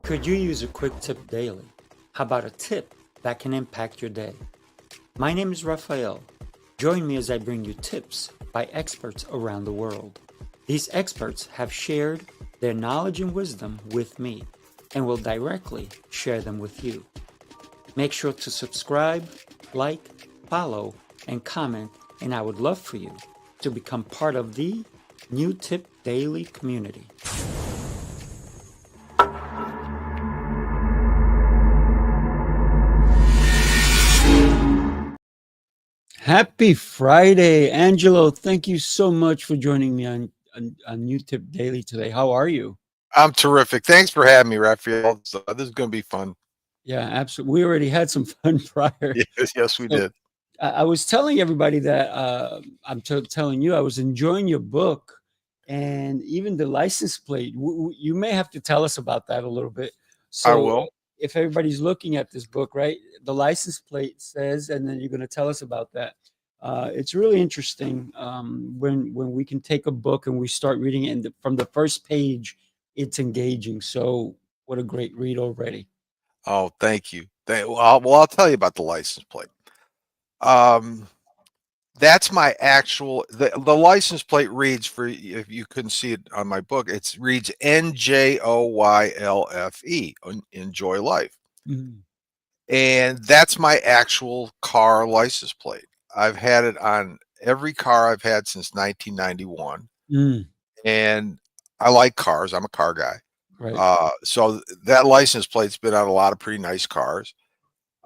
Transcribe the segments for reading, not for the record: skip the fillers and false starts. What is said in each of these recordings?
Could you use a quick tip daily? How about a tip that can impact your day? My name is Rafael. Join me as I bring you tips by experts around the world. These experts have shared their knowledge and wisdom with me and will directly share them with you. Make sure to subscribe, like, follow, and comment, and I would love for you to become part of the New Tip Daily community. Happy Friday, Angelo. Thank you so much for joining me on New Tip Daily today. How are you? I'm terrific. Thanks for having me, Rafael. So this is going to be fun. Yeah, absolutely. We already had some fun prior. Yes, we So did. I was telling everybody that I'm telling you, I was enjoying your book and even the license plate. You may have to tell us about that a little bit. I So will. if everybody's looking at this book, right, the license plate says, and then you're going to tell us about that. It's really interesting when we can take a book and we start reading it, and from the first page, it's engaging. So what a great read already. Oh, thank you. I'll tell you about the license plate. Um, that's my actual the license plate reads, for if you couldn't see it on my book, it reads NJOYLFE, Enjoy Life. Mhm. And that's my actual car license plate. I've had it on every car I've had since 1991. Mm, And I like cars. I'm a car guy. right. So that license plate's been on a lot of pretty nice cars.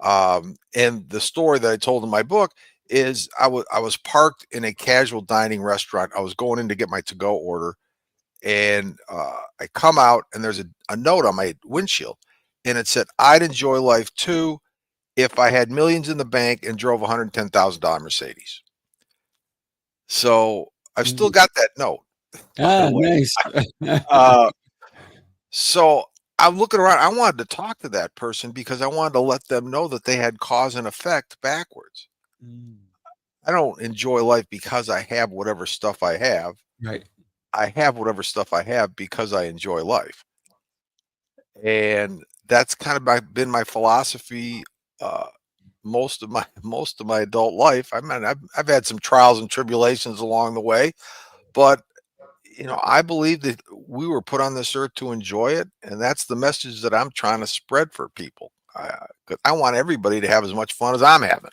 And the story that I told in my book is I was parked in a casual dining restaurant. I was going in to get my to-go order, and I come out and there's a note on my windshield, and it said, "I'd enjoy life too if I had millions in the bank and drove a $110,000 Mercedes." So I've still Mm. got that note, by the Ah, way. nice. Uh, So I'm looking around. I wanted to talk to that person because I wanted to let them know that they had cause and effect backwards. Mm, I don't enjoy life because I have whatever stuff I have. right. I have whatever stuff I have because I enjoy life. And that's kind of been my philosophy uh, most of my adult life. I mean, I've had some trials and tribulations along the way, but I believe that we were put on this earth to enjoy it, and that's the message that I'm trying to spread for people. 'Cause I want everybody to have as much fun as I'm having.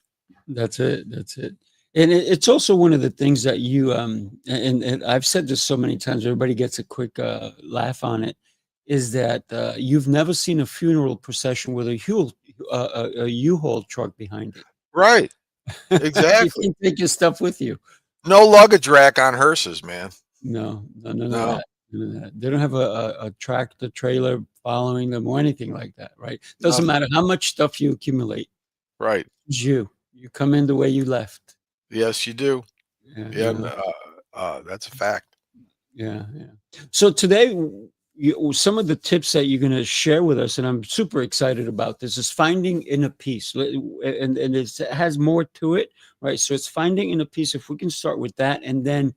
That's it. That's it. And it's also one of the things that you and I've said this so many times. Everybody gets a quick laugh on it. Is that you've never seen a funeral procession with a U-Haul truck behind it? Right. You Exactly. can take your stuff with you. No luggage rack on hearses, man. No, no, none of No, that. None of that. They don't have a tractor trailer following them or anything like that, right? Doesn't nothing. matter how much stuff you accumulate. Right. It's you. You come in the way you left. Yes, you do. Yeah, Yeah, yeah. that's a fact. Yeah, yeah. So today, some of the tips that you're going to share with us, and I'm super excited about this, is finding inner peace, and it has more to it, right? So it's finding inner peace. If we can start with that, and then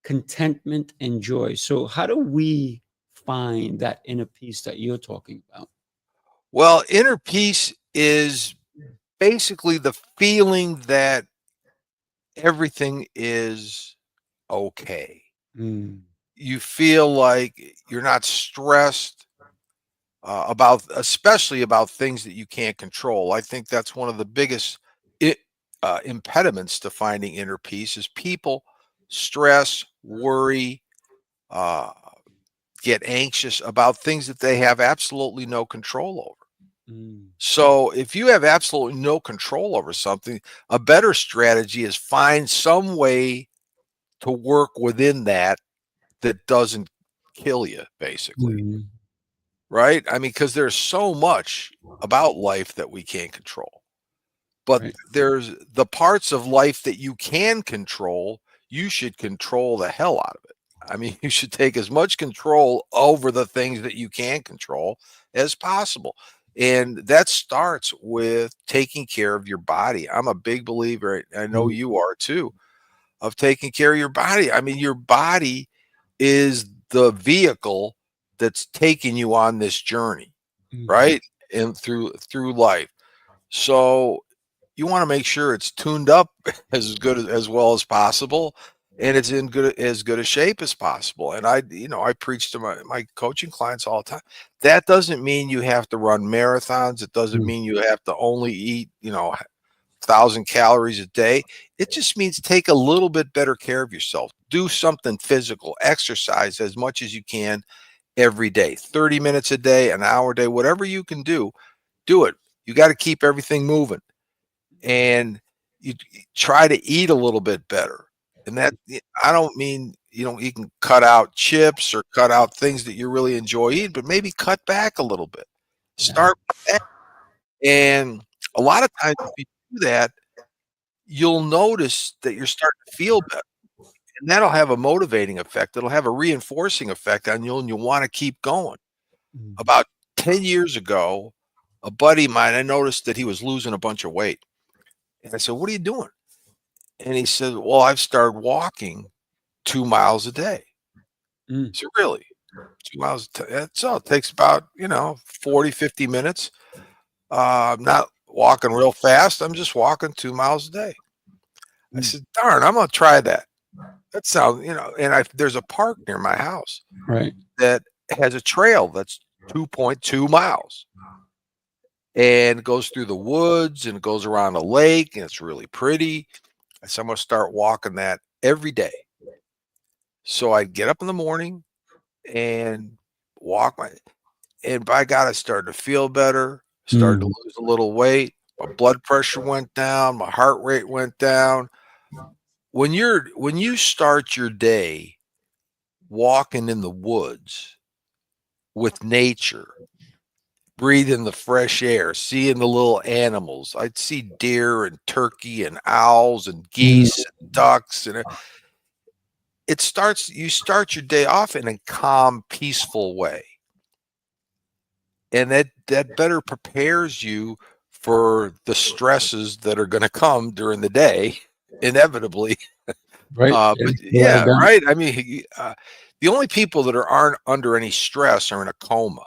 contentment and joy. So how do we find that inner peace that you're talking about? Well, inner peace is basically the feeling that everything is okay. Mm, You feel like you're not stressed about, especially about things that you can't control. I think that's one of the biggest I impediments to finding inner peace is people stress, worry, uh, get anxious about things that they have absolutely no control over. mm, So if you have absolutely no control over something, a better strategy is find some way to work within that doesn't kill you, basically. mm, Right? I mean, because there's so much about life that we can't control. But right. there's the parts of life that you can control, you should control the hell out of it. I mean, you should take as much control over the things that you can control as possible. And that starts with taking care of your body. I'm a big believer, I know Mm, you are too, of taking care of your body. I mean, your body is the vehicle that's taking you on this journey. Mhm. right? And through life. So you want to make sure it's tuned up as good as well as possible, and it's in good a shape as possible. And I preach to my coaching clients all the time. That doesn't mean you have to run marathons. It doesn't Mm. mean you have to only eat 1,000 calories a day. It just means take a little bit better care of yourself. Do something physical, exercise as much as you can every day, 30 minutes a day, an hour a day, whatever you can do it. You got to keep everything moving, and you try to eat a little bit better. And that, I don't mean you can cut out chips or cut out things that you really enjoy eating, but maybe cut back a little bit. Yeah. Start with that. And a lot of times if you do that, you'll notice that you're starting to feel better. And that'll have a motivating effect. It'll have a reinforcing effect on you, and you'll want to keep going. Mhm. About 10 years ago, a buddy of mine, I noticed that he was losing a bunch of weight. And I said, "What are you doing?" And he said, "Well, I've started walking 2 miles a day." Mm. I said, "Really? 2 miles that's all. It takes about, 40, 50 minutes. I'm not walking real fast. I'm just walking 2 miles a day." I Mm. said, "Darn, I'm gonna try that." That sounds, and there's a park near my house Right. that has a trail that's 2.2 miles, and goes through the woods and goes around a lake, and it's really pretty. I said, "I'm gonna start walking that every day." So I'd get up in the morning and walk and by God, I started to feel better, started to Mm. lose a little weight. My blood pressure went down, my heart rate went down. When you start your day walking in the woods with nature, breathing the fresh air, seeing the little animals. I'd see deer and turkey and owls and Mm. geese and ducks, and you start your day off in a calm, peaceful way. And that better prepares you for the stresses that are going to come during the day, inevitably. Right. But It's well yeah, done. right. I mean, the only people that aren't under any stress are in a coma,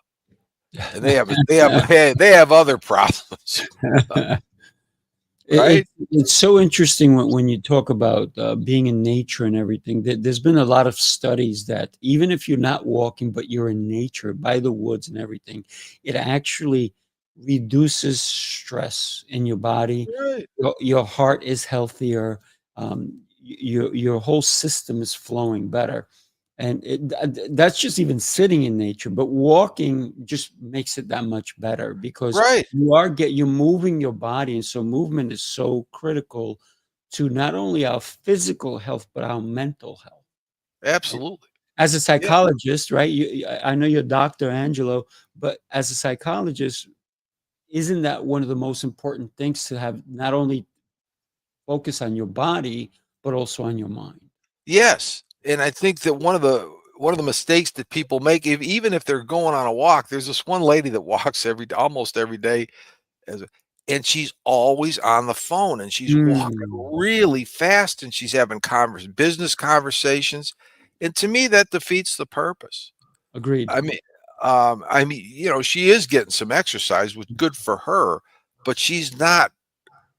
and they have other problems, It right? it's so interesting when you talk about, being in nature and everything. There's been a lot of studies that even if you're not walking, but you're in nature, by the woods and everything, it actually reduces stress in your body. Right. Your heart is healthier, your whole system is flowing better, and that's just even sitting in nature, but walking just makes it that much better because Right. you're moving your body, and so movement is so critical to not only our physical health but our mental health. And Absolutely. as a Yeah. psychologist, right? I know you're Dr. Angelo, but as a psychologist, isn't that one of the most important things to have not only focus on your body but also on your mind? Yes. And I think that one of the mistakes that people make, even if they're going on a walk, there's this one lady that walks almost every day as a and she's always on the phone, and she's walking Mm, really fast, and she's having business conversations, and to me, that defeats the purpose. agreed. I mean, she is getting some exercise, which good for her, but she's not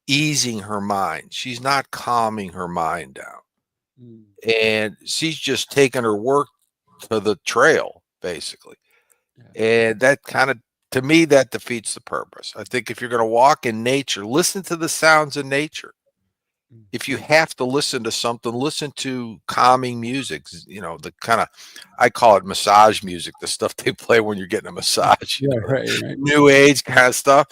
easing her mind. She's not calming her mind down, Mm, and she's just taking her work to the trail, basically. yeah. And that kind of to me, that defeats the purpose. I think if you're going to walk in nature, listen to the sounds of nature. Mm. If you have to listen to something, listen to calming music, the kind of, I call it massage music, the stuff they play when you're getting a massage, Yeah, right, right. new age kind of stuff.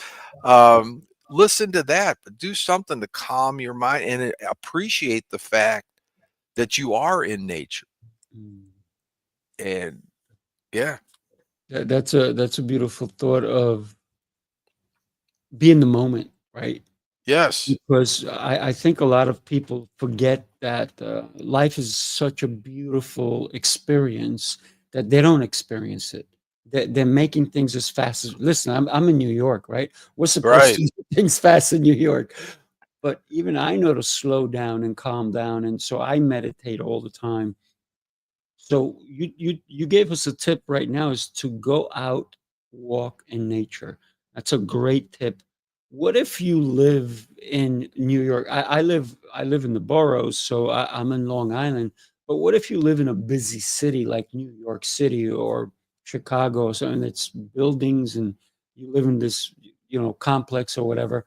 Listen to that, but do something to calm your mind and appreciate the fact that you are in nature. Mm. And yeah, That's a beautiful thought of be in the moment, right? yes, Because I think a lot of people forget that life is such a beautiful experience that they don't experience it. They're making things as fast as listen. I'm in New York, right? We're supposed right. to do things fast in New York, but even I know to slow down and calm down, and so I meditate all the time. So you gave us a tip right now is to go out walk in nature. That's a great tip. What if you live in New York? I live in the boroughs, so I'm in Long Island. But what if you live in a busy city like New York City or Chicago or something that's buildings and you live in this, complex or whatever?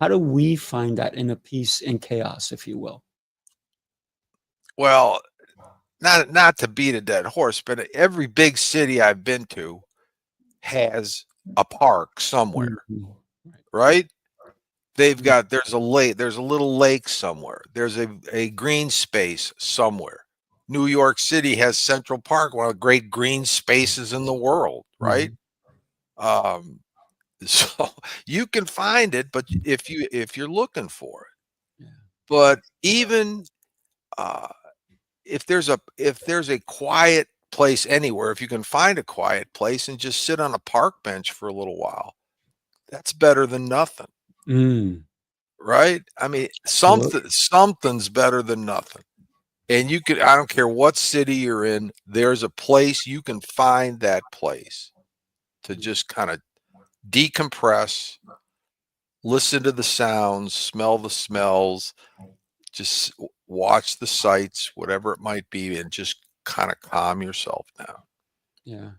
How do we find that inner peace and chaos, if you will? Well, not to beat a dead horse, but every big city I've been to has a park somewhere, Mhm. Right. right? They've Mm, got there's a lake, there's a little lake somewhere. There's a green space somewhere. New York City has Central Park, one of the great green spaces in the world, right? mhm. Um, so you can find it, but if you're looking for it. Yeah. But even uh, if there's a quiet place anywhere, if you can find a quiet place and just sit on a park bench for a little while, that's better than nothing, Mm, right? I mean, absolutely. something's better than nothing. And you could, I don't care what city you're in, there's a place you can find that place to Mm, just kind of decompress, listen to the sounds, smell the smells, just watch the sights, whatever it might be, and just kind of calm yourself down. yeah.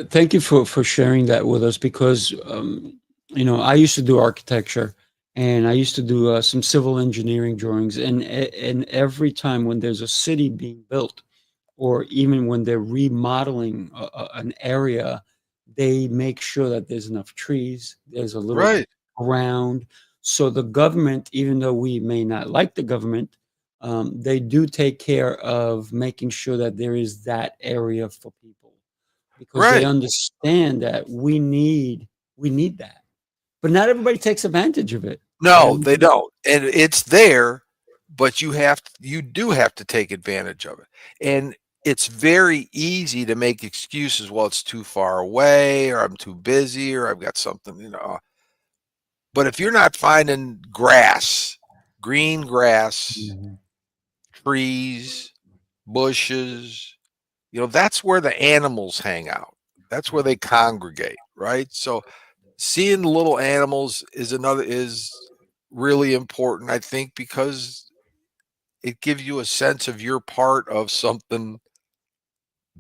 Thank you for sharing that with us because I used to do architecture and I used to do some civil engineering drawings and every time when there's a city being built or even when they're remodeling an area, they make sure that there's enough trees, there's a little Right, ground. So the government, even though we may not like the government, they do take care of making sure that there is that area for people because they right. understand that we need that. But not everybody takes advantage of it. No, And they don't. And it's there, but you do have to take advantage of it. And it's very easy to make excuses. Well, it's too far away, or I'm too busy, or I've got something. But if you're not finding grass, green grass, Mhm. trees, bushes, that's where the animals hang out. That's where they congregate, right? So seeing the little animals is really important, I think, because it gives you a sense of you're part of something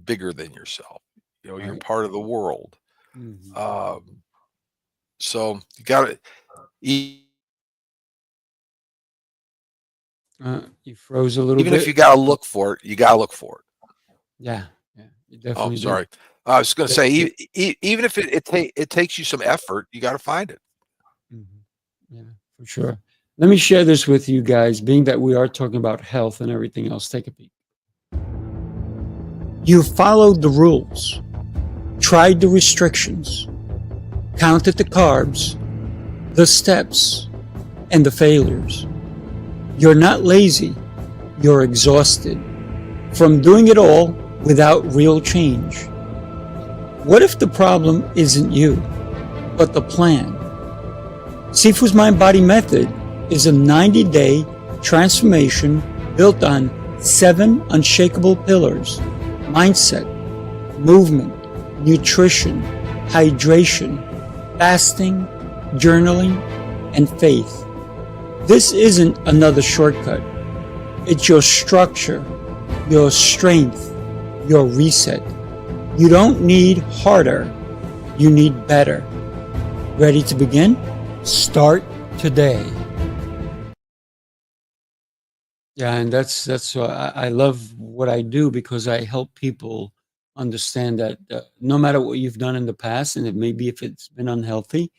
bigger than yourself. You're Right. part of the world. Mhm. Um, so you got to, You froze a little even if bit. you got to look for it, you got to look for it. Yeah, yeah, you Oh, definitely did. sorry. I was going to That's say, good. even if it takes you some effort, you got to find it. Mhm. Yeah, for sure. Let me share this with you guys, being that we are talking about health and everything else. Take a peek. You followed the rules, tried the restrictions, counted the carbs, the steps, and the failures. You're not lazy, you're exhausted from doing it all without real change. What if the problem isn't you, but the plan? Sifu's Mind Body Method is a 90-day transformation built on 7 unshakable pillars: mindset, movement, nutrition, hydration, fasting, journaling, and faith. This isn't another shortcut. It's your structure, your strength, your reset. You don't need harder, you need better. Ready to begin? Start today. Yeah, and that's why I love what I do because I help people understand that no matter what you've done in the past, and it maybe if it's been unhealthy,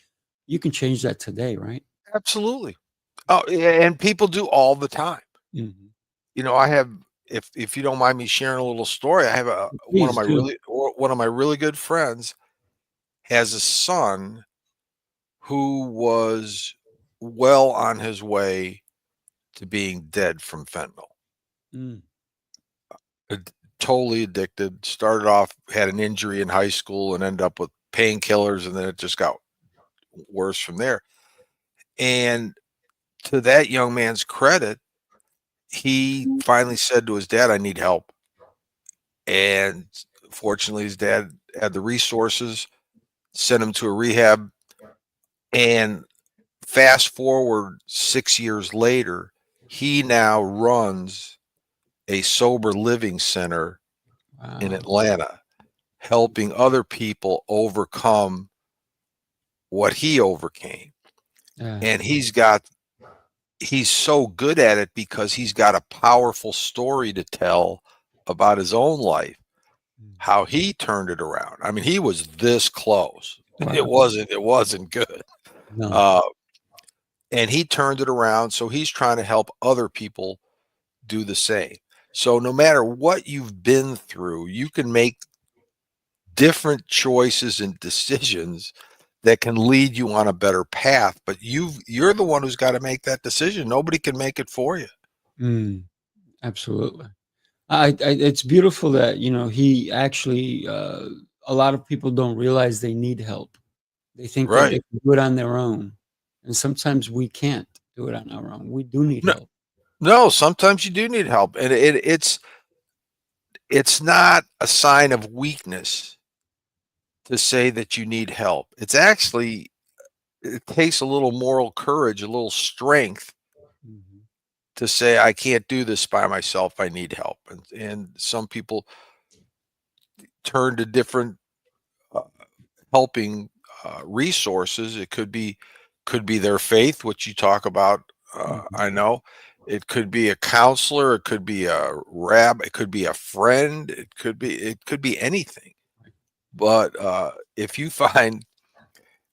you can change that today, right? Absolutely. Oh, yeah, and people do all the time. Mhm. I have, if you don't mind me sharing a little story, I have Please do. one of my really good friends has a son who was well on his way to being dead from fentanyl. Mm, Totally addicted. Started off, had an injury in high school and ended up with painkillers, and then it just got worse from there. And to that young man's credit, he finally said to his dad, "I need help." And fortunately, his dad had the resources, sent him to a rehab, and fast forward 6 years later, he now runs a sober living center in Wow. Atlanta, helping other people overcome what he overcame. Yeah. And he's so good at it because he's got a powerful story to tell about his own life, how he turned it around. I mean, he was this close. Wow. It wasn't good. No. Uh, and he turned it around. So he's trying to help other people do the same. So no matter what you've been through, you can make different choices and decisions that can lead you on a better path. But you're the one who's got to make that decision. Nobody can make it for you. Mm, absolutely. It's beautiful that, he actually, a lot of people don't realize they need help. They think that Right. they can do it on their own. And sometimes we can't do it on our own. We do need No, help. no, sometimes you do need help. And it's not a sign of weakness to say that you need help. It's actually, it takes a little moral courage, a little strength Mhm. to say, I can't do this by myself. I need help. And some people turn to different uh, helping resources. It could be their faith, which you talk about. Mhm. I know it could be a counselor, it could be a rabbi, it could be a friend, it could be anything. But if you find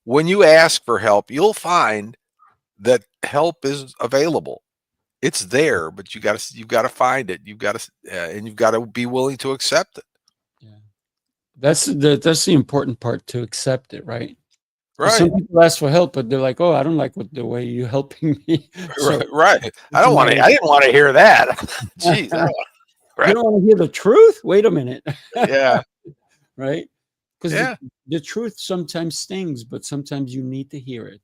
when you ask for help, you'll find that help is available. It's there, but you've got to find it. You've got to and you've got to be willing to accept it. Yeah. That's the important part, to accept it, right? Because some Right. people ask for help, but they're like, "Oh, I don't like what the way you're helping me." So Right. it's a matter I didn't want to hear that. Jeez, I of don't want, you right. don't wanna hear the truth? Wait a minute. Yeah. Right? 'Cause Yeah. the truth sometimes stings, but sometimes you need to hear it.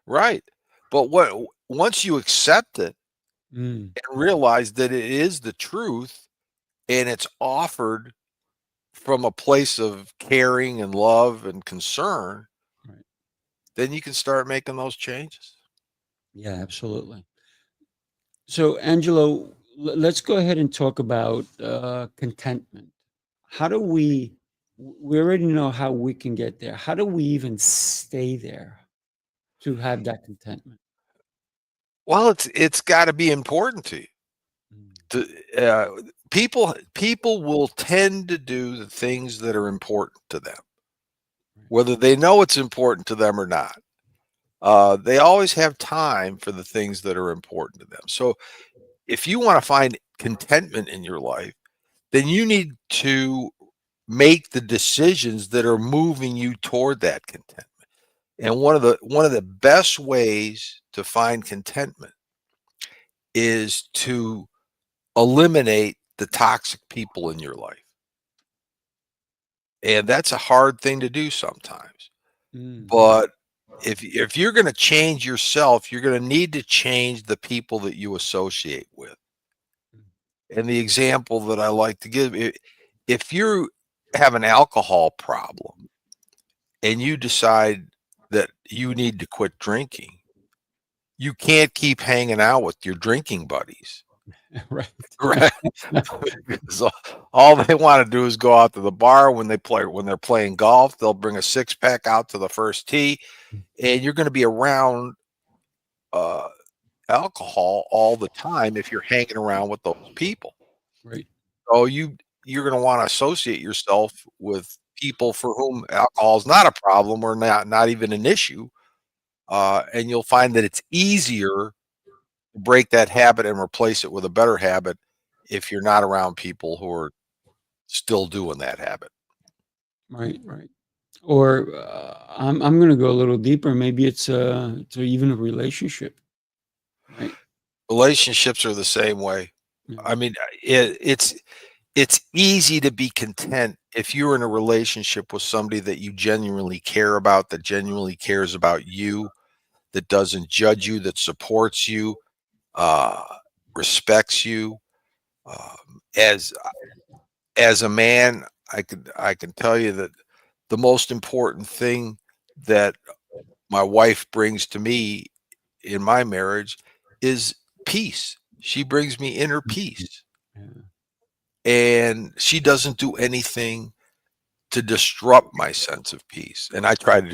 Right. But once you accept it Mm, and realize that it is the truth and it's offered from a place of caring and love and concern, right. then you can start making those changes. Yeah, absolutely. So, Angelo, let's go ahead and talk about, contentment. How do we already know how we can get there. How do we even stay there to have that contentment? Well, it's got to be important to you. Mm, To, people will tend to do the things that are important to them, right. whether they know it's important to them or not. They always have time for the things that are important to them. So if you want to find contentment in your life, then you need to make the decisions that are moving you toward that contentment. And one of the best ways to find contentment is to eliminate the toxic people in your life. And that's a hard thing to do sometimes. Mm, But if you're going to change yourself, you're going to need to change the people that you associate with. mm, And the example that I like to give, if you have an alcohol problem and you decide that you need to quit drinking, you can't keep hanging out with your drinking buddies, right. right? Because all they want to do is go out to the bar when they're playing golf. They'll bring a six pack out to the first tee, and you're going to be around uh, alcohol all the time if you're hanging around with those people. Right. So you're going to want to associate yourself with people for whom alcohol is not a problem or not even an issue, and you'll find that it's easier to break that habit and replace it with a better habit if you're not around people who are still doing that habit. Right, right. Or, I'm gonna go a little deeper. Maybe it's even a relationship, right? Relationships are the same way. Yeah, I mean, it's easy to be content if you're in a relationship with somebody that you genuinely care about, that genuinely cares about you, that doesn't judge you, that supports you, uh, respects you. Um, as as a man, I can tell you that the most important thing that my wife brings to me in my marriage is peace. She brings me inner peace, Yeah. and she doesn't do anything to disrupt my sense of peace. And I try to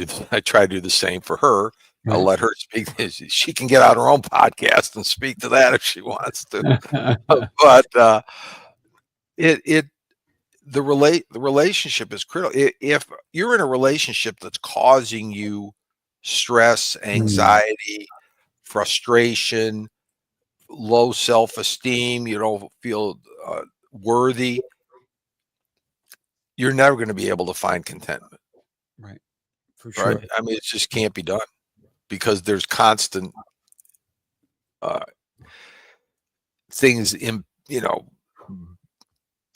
do the same for her. I Right. let her speak. She can get on her own podcast and speak to that if she wants to. But it the relationship is critical. If you're in a relationship that's causing you stress, Mm, anxiety, frustration, low self-esteem, you don't feel worthy, you're never going to be able to find contentment, right. For right? sure. I mean, it just can't be done because there's constant uh, things in,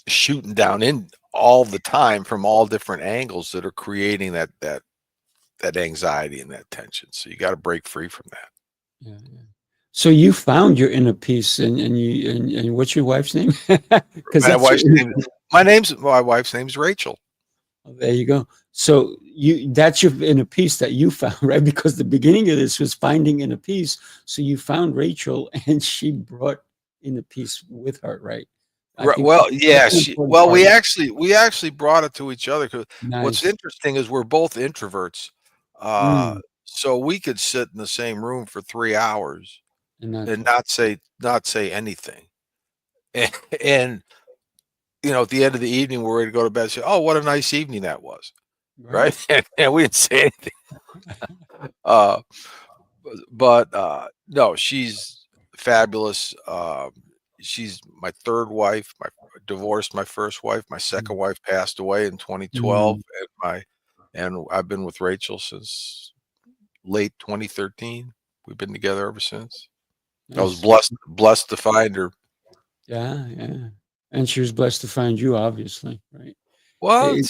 shooting down in all the time from all different angles that are creating that anxiety and that tension. So you got to break free from that. Yeah, yeah. So you found your inner peace, and what's your wife's name? Because My that's your wife's name, my wife's name's Rachel. oh, there you go. So that's your inner peace that you found, right? Because the beginning of this was finding inner peace. So you found Rachel, and she brought inner peace with her, right? I Right. think Well, that's yeah. an important part. We actually brought it to each other because what's Nice. interesting is we're both introverts, uh, Mm, so we could sit in the same room for 3 hours and not and talk. not say anything, and, and at the end of the evening, we're ready to go to bed. And say, "Oh, what a nice evening that was!" Right. Right? And we didn't say anything. Uh, but no, she's fabulous. She's my third wife. My divorced my first wife. My second Mm, wife passed away in 2012, mm, and I've been with Rachel since late 2013. We've been together ever since. I was nice. blessed to find her. Yeah, yeah. And she was blessed to find you, obviously, right? Well, It-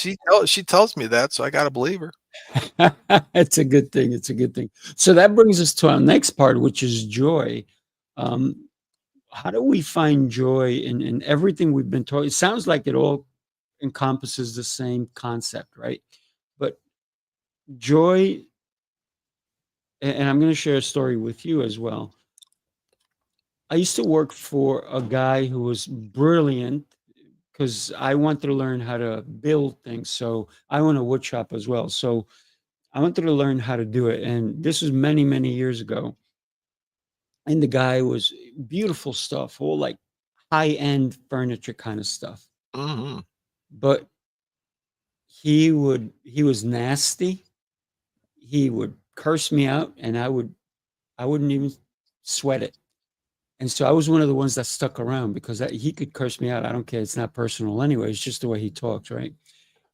she tells me that, so I got to believe her. it's a good thing. It's a good thing. So that brings us to our next part, which is joy. Um, how do we find joy in everything we've been taught? It sounds like it all encompasses the same concept, right? But joy, and I'm going to share a story with you as well. I used to work for a guy who was brilliant because I wanted to learn how to build things. So I own a wood shop as well. So I wanted to learn how to do it. And this was many, many years ago. And the guy was beautiful stuff, all like high end furniture kind of stuff. Hmm. But he was nasty. He would curse me out and I wouldn't even sweat it. And so I was one of the ones that stuck around because he could curse me out. I don't care. It's not personal anyway. It's just the way he talks, right?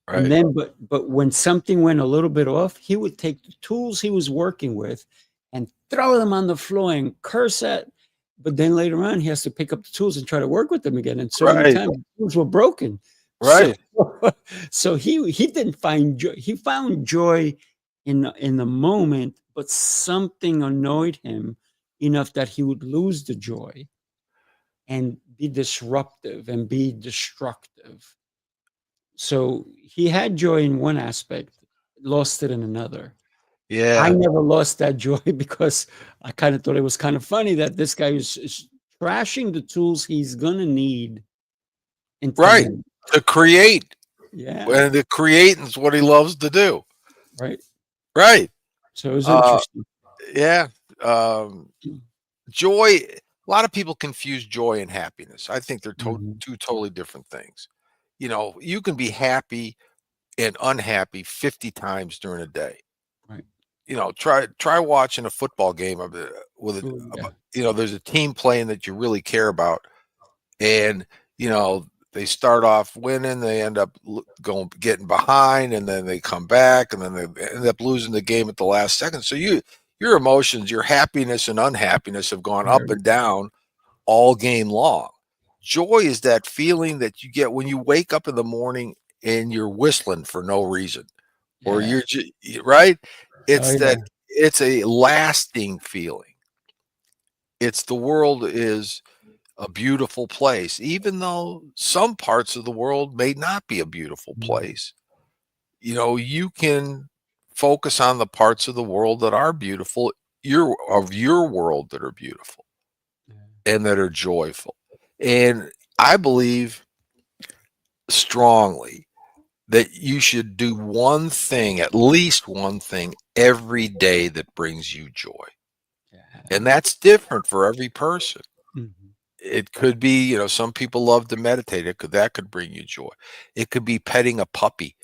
And Right. then, but when something went a little bit off, he would take the tools he was working with and throw them on the floor and curse at. But then later on, he has to pick up the tools and try to work with them again. And so many Right. times, the tools were broken. So, Right. so he didn't find joy. He found joy in the moment, but something annoyed him enough that he would lose the joy and be disruptive and be destructive. So he had joy in one aspect, lost it in another. I Yeah. never lost that joy because I kind of thought it was kind of funny that this guy is trashing the tools he's gonna need in 10 Right. minutes. To create, Yeah, and the creating is what he loves to do. right. Right. So it was Uh, interesting. yeah. Um, joy. A lot of people confuse joy and happiness. I think they're Mhm. two totally different things. You can be happy and unhappy 50 times during a day. Right. Try watching a football game with Oh, yeah. there's a team playing that you really care about, and they start off winning, they end up going getting behind, and then they come back, and then they end up losing the game at the last second. So your emotions, your happiness and unhappiness have gone up Right. and down all game long. Joy is that feeling that you get when you wake up in the morning and you're whistling for no reason, or Yeah. right. Oh, It's yeah. that it's a lasting feeling. It's the world is a beautiful place, even though some parts of the world may not be a beautiful Mm. place. you can focus on the parts of the world that are beautiful, your world that are beautiful Yeah. and that are joyful. And I believe strongly that you should do one thing, at least one thing every day that brings you joy. Yeah. And that's different for every person. Mhm. It could be, some people love to meditate. That could bring you joy. It could be petting a puppy.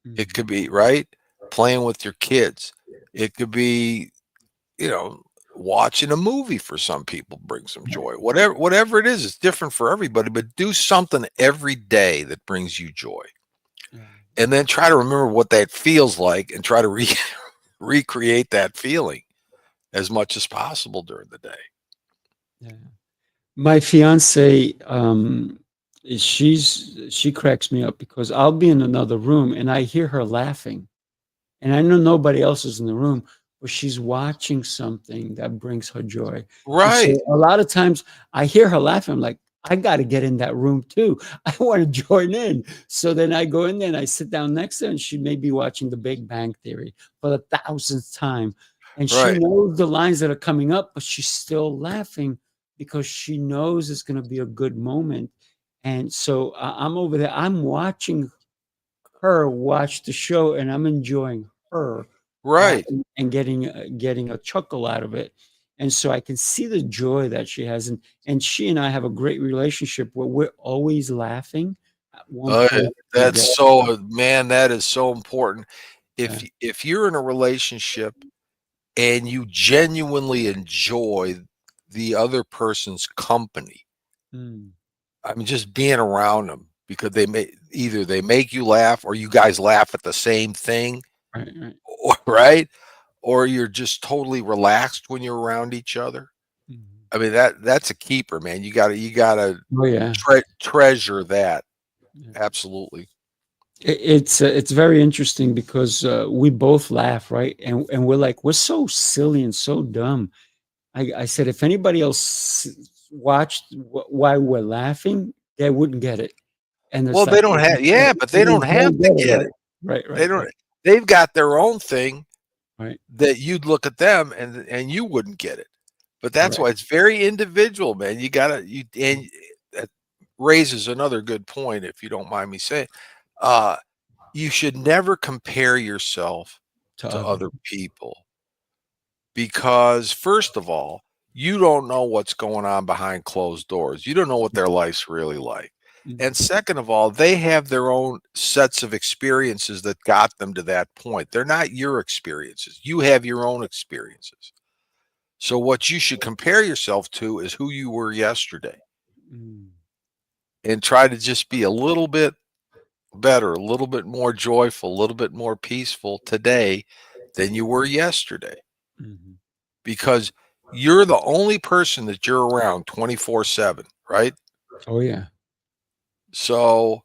It Mhm. could be, right, playing with your kids. It could be, you know, watching a movie for some people brings them joy. Whatever it is, it's different for everybody, but do something every day that brings you joy. Yeah. And then try to remember what that feels like and try to recreate that feeling as much as possible during the day. Yeah. My fiance, she cracks me up because I'll be in another room and I hear her laughing, and I know nobody else is in the room, but she's watching something that brings her joy. And Right. so a lot of times I hear her laughing. I'm like, I got to get in that room too. I want to join in. So then I go in there and I sit down next to her, and she may be watching The Big Bang Theory for the thousandth time. And she Right. knows the lines that are coming up, but she's still laughing because she knows it's going to be a good moment. And so I'm over there, I'm watching her watch the show, and I'm enjoying her Right. and getting a chuckle out of it. And so I can see the joy that she has, and she and I have a great relationship where we're always laughing at one Yeah. point That's together. so, man, that is so important. Yeah. If you're in a relationship and you genuinely enjoy the other person's company, Mm. I mean, just being around them because they make you laugh or you guys laugh at the same thing, Right, right. or, right? Or you're just totally relaxed when you're around each other. Mhm. I mean, that's a keeper, man. You gotta Oh, yeah. treasure that. Yeah. Absolutely. It's very interesting because we both laugh, right? And we're like, we're so silly and so dumb. I said, if anybody else watched why we're laughing, they wouldn't get it. And it's Well, like, they don't have, they yeah, but they don't have don't to get it, get right? it. Right, They right, don't. right, They've got their own thing right. that you'd look at them and you wouldn't get it. But that's Correct. why it's very individual, man. You gotta you and that raises another good point, if you don't mind me saying. Uh, you should never compare yourself To to other. other people because, first of all, you don't know what's going on behind closed doors. You don't know what their life's really like. And Mhm. second of all, they have their own sets of experiences that got them to that point. They're not your experiences. You have your own experiences. So what you should compare yourself to is who you were yesterday Mm. and try to just be a little bit better, a little bit more joyful, a little bit more peaceful today than you were yesterday Mhm. because you're the only person that you're around 24/7, right? Oh, yeah. So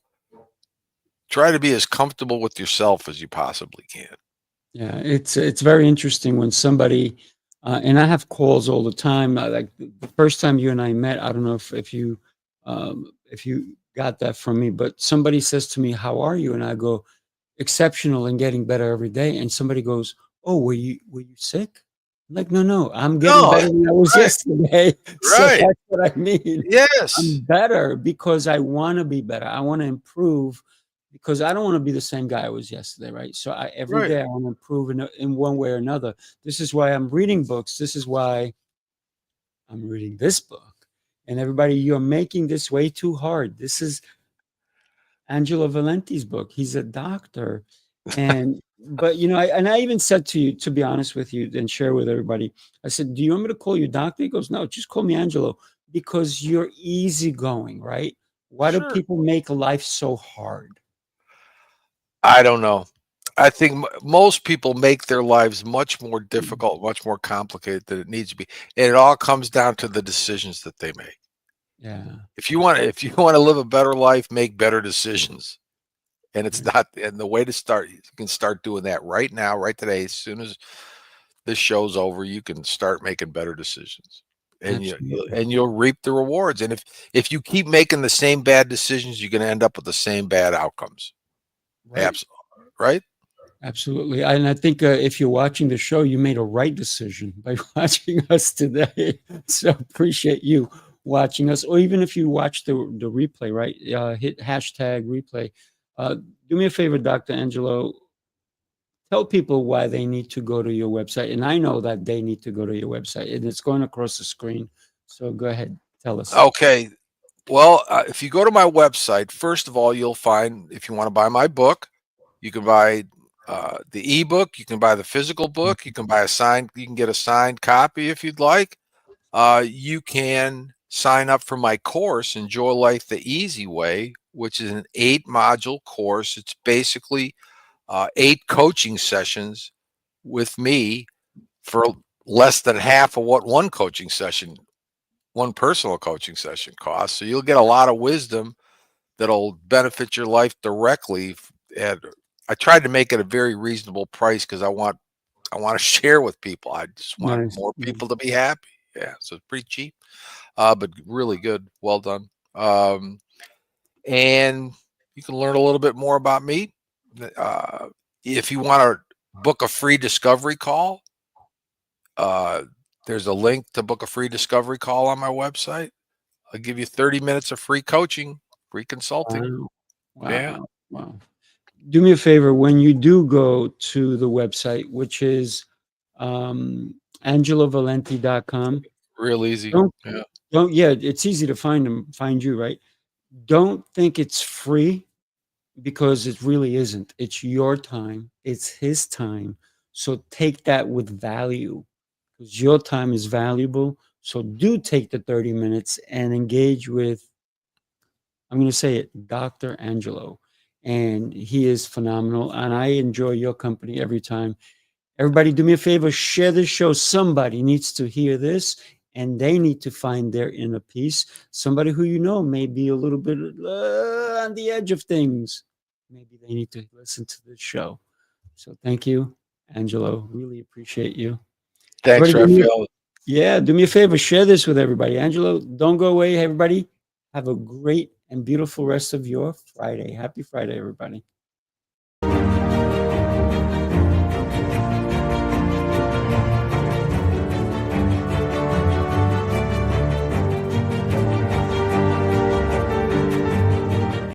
try to be as comfortable with yourself as you possibly can. Yeah, it's very interesting when somebody, and I have calls all the time. Like the first time you and I met, I don't know if you got that from me, but somebody says to me, "How are you?" And I go, "Exceptional and getting better every day." And somebody goes, "Oh, were you sick?" I'm like, "No, no, I'm getting No, better than I was right, yesterday." So right. that's what I mean. I'm Yes, better because I want to be better. I want to improve because I don't want to be the same guy I was yesterday, right? So every right. day I want to improve in one way or another. This is why I'm reading books. This is why I'm reading this book. And everybody, you're making this way too hard. This is Angelo Valenti's book. He's a doctor. And but I even said to you, to be honest with you and share with everybody, I said, "Do you want me to call you doctor?" He goes, "No, just call me Angelo because you're easygoing, right? Why do Sure. people make life so hard?" I don't know. I think most people make their lives much more difficult, much more complicated than it needs to be, and it all comes down to the decisions that they make. Yeah. If you want to live a better life, make better decisions. And it's Right. not, and the way to start, you can start doing that right now, right today. As soon as this show's over, you can start making better decisions, and Absolutely. you'll reap the rewards. And if you keep making the same bad decisions, you're going to end up with the same bad outcomes. Right. Absolutely, right? Absolutely. And I think if you're watching the show, you made a right decision by watching us today. So appreciate you watching us. Or even if you watch the replay, right? Hit hashtag replay. Uh, do me a favor, Dr. Angelo. Tell people why they need to go to your website. And I know that they need to go to your website, and it's going across the screen. So go ahead, tell us. Okay. Well, if you go to my website, first of all, you'll find if you want to buy my book, you can buy the ebook, you can buy the physical book, you can buy a signed, you can get a signed copy if you'd like. You can sign up for my course, Enjoy Life the Easy Way, which is an 8-module course. It's basically 8 coaching sessions with me for less than half of what one personal coaching session costs. So you'll get a lot of wisdom that'll benefit your life directly. And I tried to make it a very reasonable price because I want to share with people. I just want Nice. more Yeah. people to be happy. Yeah, so it's pretty cheap, but really good. Well done. And you can learn a little bit more about me. Uh, if you want to book a free discovery call, uh, there's a link to book a free discovery call on my website. I'll give you 30 minutes of free coaching, free consulting. Wow. Yeah, Wow. Wow. Do me a favor when you do go to the website, which is angelovalenti.com. real easy. Don't Yeah, yeah, it's easy to find you, right? Don't think it's free because it really isn't. It's your time, it's his time. So take that with value because your time is valuable. So do take the 30 minutes and engage with, I'm going to say it, Dr. Angelo. And he is phenomenal. And I enjoy your company every time. Everybody, do me a favor, share this show. Somebody needs to hear this and they need to find their inner peace. Somebody who you know may be a little bit on the edge of things. Maybe they need to listen to this show. So thank you, Angelo. Really appreciate you. thanks, Everybody, Raphael. yeah, do me a favor, share this with everybody. Angelo, don't go away, everybody. Have a great and beautiful rest of your Friday. Happy Friday, everybody.